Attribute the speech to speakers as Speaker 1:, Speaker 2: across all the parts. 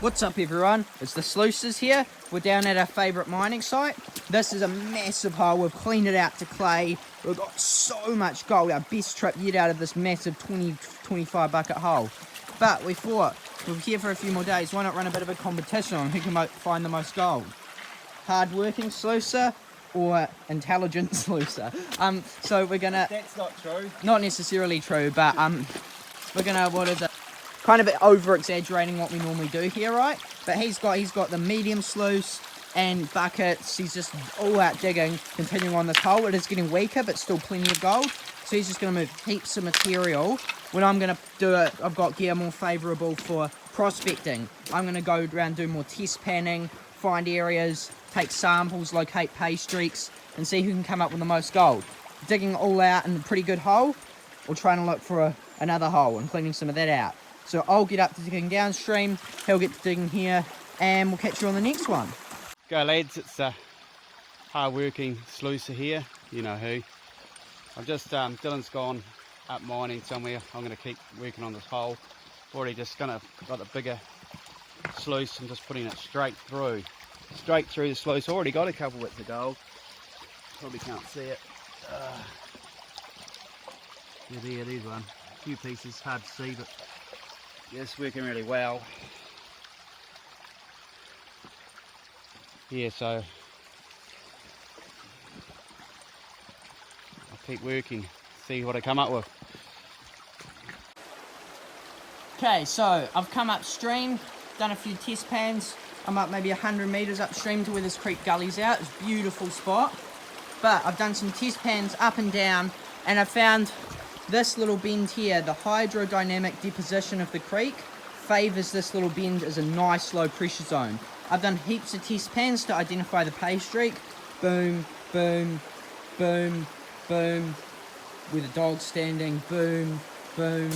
Speaker 1: What's up everyone, it's the Sluicers here. We're down at our favourite mining site. This is a massive hole, we've cleaned it out to clay. We've got so much gold, our best trip yet out of this massive 20-25 bucket hole. But we thought, we're here for a few more days, why not run a bit of a competition on who can find the most gold? Hard-working Sluicer or intelligent Sluicer? So we're gonna...
Speaker 2: That's not true.
Speaker 1: Not necessarily true, but we're gonna, kind of over-exaggerating what we normally do here, right? But he's got the medium sluice and buckets. He's just all out digging, continuing on this hole. It is getting weaker, but still plenty of gold. So he's just going to move heaps of material. When I'm going to do it, I've got gear more favourable for prospecting. I'm going to go around, do more test panning, find areas, take samples, locate paystreaks, and see who can come up with the most gold. Digging all out in a pretty good hole, or trying to look for another hole and cleaning some of that out. So I'll get up to digging downstream, he'll get to digging here, and we'll catch you on the next one.
Speaker 2: Go lads, it's a hard-working sluicer here, you know who. I've just, Dylan's gone up mining somewhere. I'm going to keep working on this hole. Already just got the bigger sluice and just putting it straight through the sluice. Already got a couple bits of gold. Probably can't see it. Yeah, there's one. A few pieces, hard to see, but yeah, it's working really well. Yeah, so I'll keep working, see what I come up with.
Speaker 1: Okay, so I've come upstream, done a few test pans. I'm up maybe 100 metres upstream to where this creek gully's out. It's a beautiful spot. But I've done some test pans up and down, and I found this little bend here. The hydrodynamic deposition of the creek favours this little bend as a nice low pressure zone. I've done heaps of test pans to identify the paystreak. Boom, boom, boom, boom. Where the dog's standing. Boom, boom,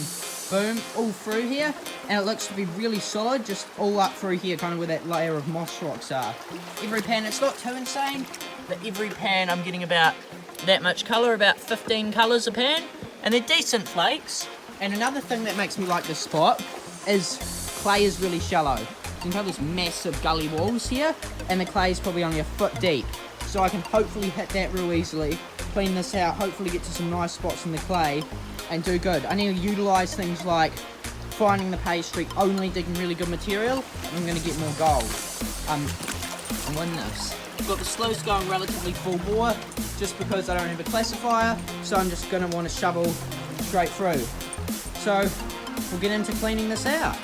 Speaker 1: boom. All through here. And it looks to be really solid, just all up through here, kind of where that layer of moss rocks are. Every pan, it's not too insane, but every pan I'm getting about that much colour, about 15 colours a pan. And they're decent flakes. And another thing that makes me like this spot is clay is really shallow. You can tell there's massive gully walls here, and the clay is probably only a foot deep. So I can hopefully hit that real easily, clean this out, hopefully get to some nice spots in the clay, and do good. I need to utilise things like finding the paystreak, only digging really good material, and I'm going to get more gold. And win this. I've got the sluice going relatively full bore, just because I don't have a classifier, so I'm just going to want to shovel straight through. So we'll get into cleaning this out.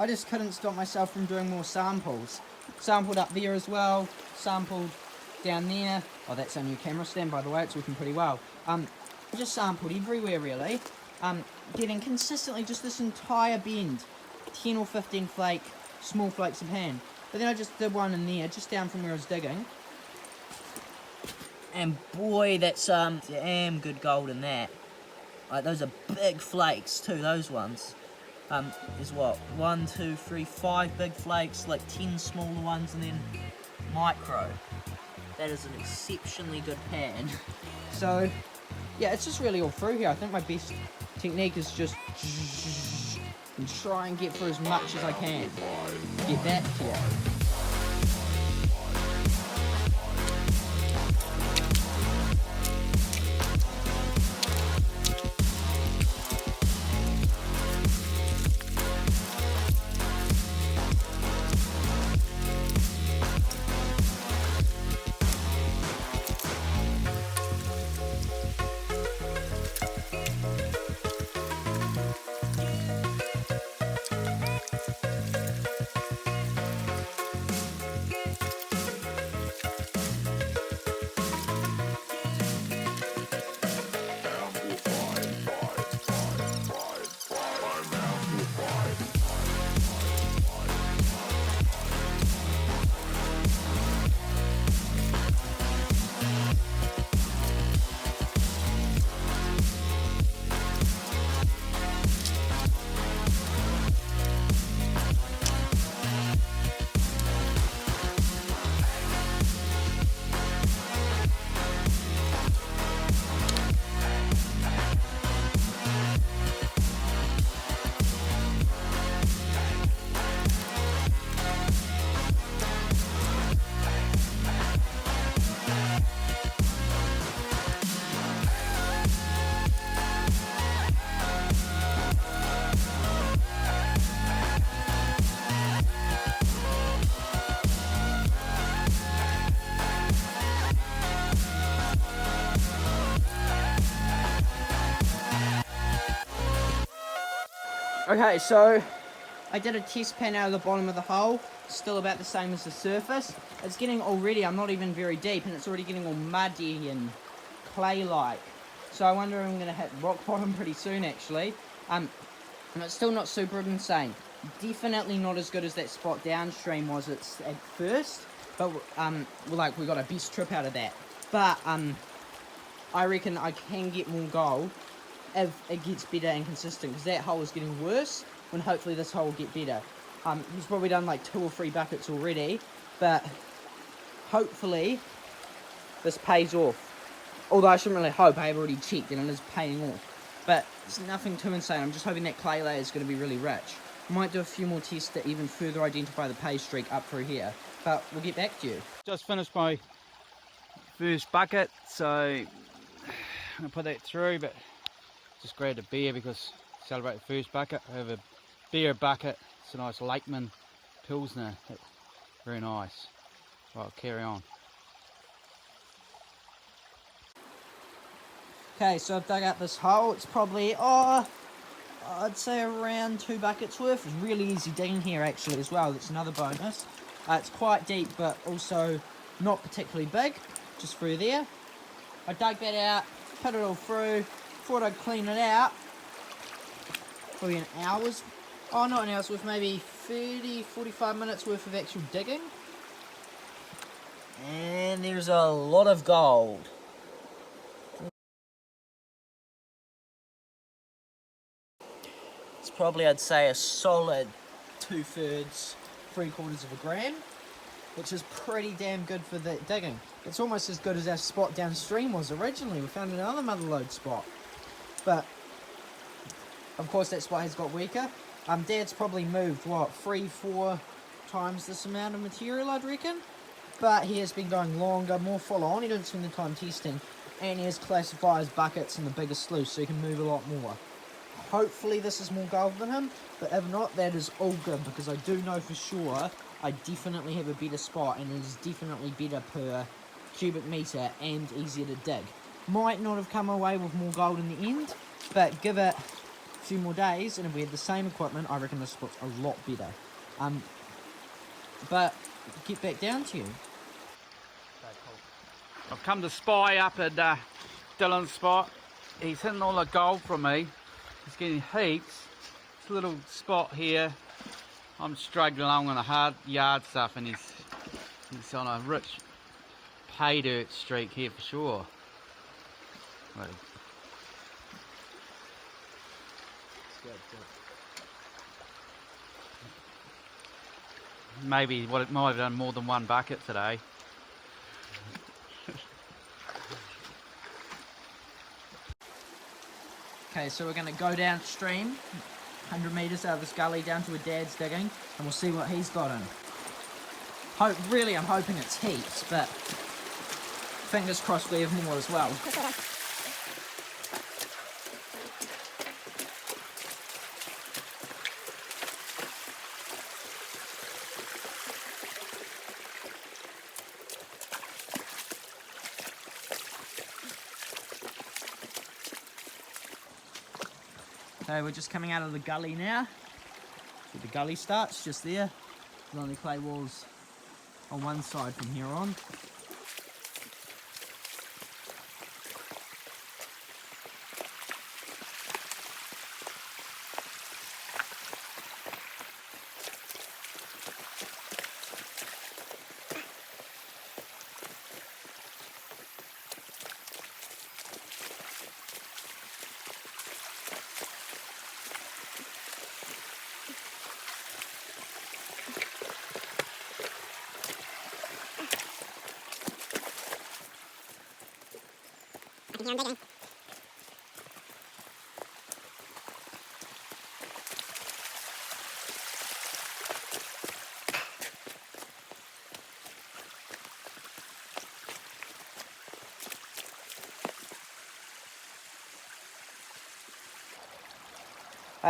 Speaker 1: I just couldn't stop myself from doing more samples. Sampled up there as well, sampled down there. Oh, that's our new camera stand, by the way, it's working pretty well. Just sampled everywhere, really. Getting consistently just this entire bend, 10 or 15 small flakes of pan. But then I just did one in there, just down from where I was digging. And boy, that's damn good gold in that. Like, those are big flakes too, those ones. Is what, 1, 2, 3, 5 big flakes, like 10 smaller ones, and then micro. That is an exceptionally good pan. So, yeah, it's just really all through here. I think my best technique is just and try and get through as much as I can. Get that here. Okay, so I did a test pan out of the bottom of the hole, still about the same as the surface. It's getting already, I'm not even very deep, and it's already getting all muddy and clay-like. So I wonder if I'm going to hit rock bottom pretty soon, actually. And it's still not super insane. Definitely not as good as that spot downstream was at first. But, we got a best trip out of that. But, I reckon I can get more gold if it gets better and consistent, because that hole is getting worse, when hopefully this hole will get better. He's probably done like 2 or 3 buckets already, but hopefully this pays off. Although I shouldn't really hope, I have already checked and it is paying off. But it's nothing too insane. I'm just hoping that clay layer is going to be really rich. Might do a few more tests to even further identify the pay streak up through here, but we'll get back to you.
Speaker 2: Just finished my first bucket, so I'm gonna put that through, but just grabbed a beer because celebrate the first bucket. I have a beer bucket. It's a nice Lakeman Pilsner. Very nice. Right, carry on.
Speaker 1: Okay, so I've dug out this hole. It's probably, I'd say around 2 buckets worth. It's really easy digging here actually as well. That's another bonus. It's quite deep, but also not particularly big. Just through there. I dug that out, put it all through. Thought I'd clean it out. Probably an hour's, not an hour's worth, maybe 30, 45 minutes worth of actual digging. And there's a lot of gold. It's probably, I'd say, a solid 2/3, 3/4 of a gram, which is pretty damn good for the digging. It's almost as good as our spot downstream was originally. We found another mother lode spot. But, of course, that spot has got weaker. Dad's probably moved, 3-4 times this amount of material, I'd reckon. But he has been going longer, more follow-on. He didn't spend the time testing. And he has classifiers, buckets, and the bigger sluice, so he can move a lot more. Hopefully this is more gold than him, but if not, that is all good, because I do know for sure I definitely have a better spot, and it is definitely better per cubic metre and easier to dig. Might not have come away with more gold in the end, but give it a few more days, and if we had the same equipment, I reckon this spot's a lot better. But get back down to you.
Speaker 2: I've come to spy up at Dylan's spot. He's hitting all the gold from me. He's getting heaps. This little spot here, I'm struggling along on the hard yard stuff, and he's on a rich pay dirt streak here for sure. Wait. Good. Maybe what it might have done more than 1 bucket today.
Speaker 1: Okay, so we're going to go downstream, 100 metres out of this gully down to where Dad's digging, and we'll see what he's got in. Really, I'm hoping it's heaps, but fingers crossed we have more as well. Okay, we're just coming out of the gully now. So the gully starts just there. There's only clay walls on one side from here on.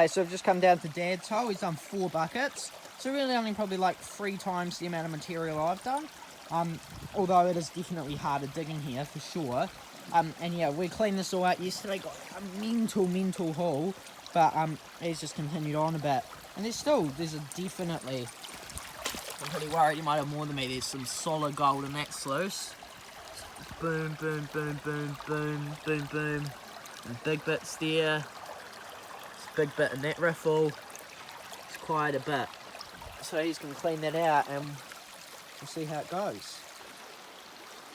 Speaker 1: So I've just come down to Dad's hole. He's done 4 buckets. So really only probably like 3 times the amount of material I've done. Although it is definitely harder digging here for sure. And yeah, we cleaned this all out yesterday. Got a mental haul. But he's just continued on a bit. And there's definitely, I'm pretty worried you might have more than me, there's some solid gold in that sluice. Boom, boom, boom, boom, boom, boom, boom. And big bits there. It's a big bit in that riffle. It's quite a bit. So he's going to clean that out and we'll see how it goes.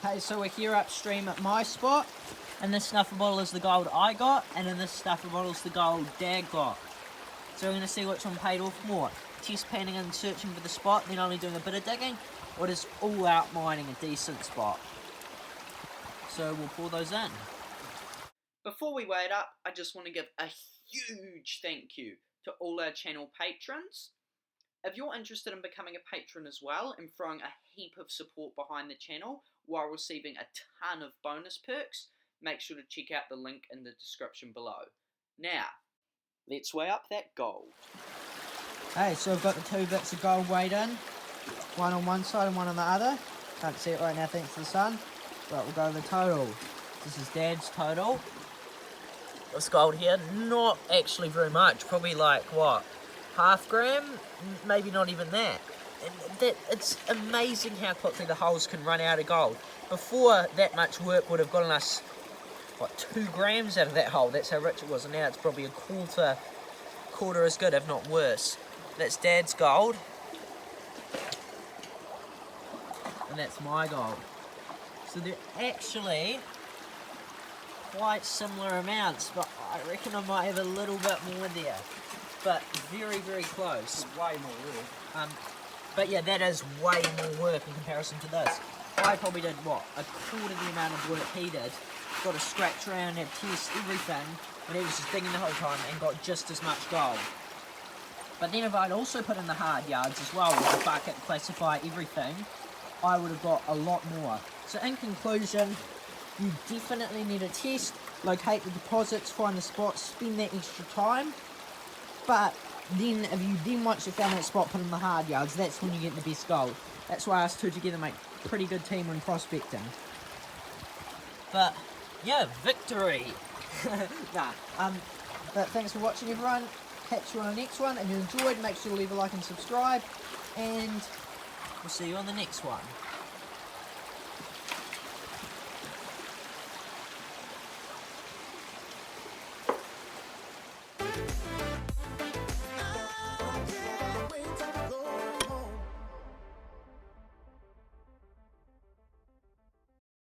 Speaker 1: Okay, so we're here upstream at my spot. And this snuffer bottle is the gold I got. And in this snuffer bottle is the gold Dad got. So we're going to see which one paid off more. Test panning and searching for the spot, then only doing a bit of digging, or just all out mining a decent spot. So we'll pour those in. Before we weigh it up, I just want to give a huge thank you to all our channel patrons. If you're interested in becoming a patron as well and throwing a heap of support behind the channel while receiving a ton of bonus perks, make sure to check out the link in the description below. Now, let's weigh up that gold. Hey, so I've got the 2 bits of gold weighed in. One on one side and one on the other. Can't see it right now thanks to the sun. But we'll go to the total. This is Dad's total. This gold here, not actually very much. Probably like, what, half gram? Maybe not even that. And it's amazing how quickly the holes can run out of gold. Before, that much work would have gotten us, what, 2 grams out of that hole. That's how rich it was. And now it's probably a quarter as good, if not worse. That's Dad's gold. And that's my gold. So they're actually quite similar amounts, but I reckon I might have a little bit more there. But very, very close.
Speaker 2: Way more work.
Speaker 1: But yeah, that is way more work in comparison to this. I probably did, what, a quarter the amount of work he did. Got to scratch around, have test everything, and he was just digging the whole time and got just as much gold. But then if I'd also put in the hard yards as well, with the bucket, classify everything, I would have got a lot more. So in conclusion, you definitely need to test, locate the deposits, find the spots, spend that extra time. But then if you then once you've found that spot, put in the hard yards, that's when you get the best gold. That's why us two together make a pretty good team when prospecting. But yeah, victory! But thanks for watching everyone. Catch you on the next one. If you enjoyed, make sure to leave a like and subscribe. And we'll see you on the next one.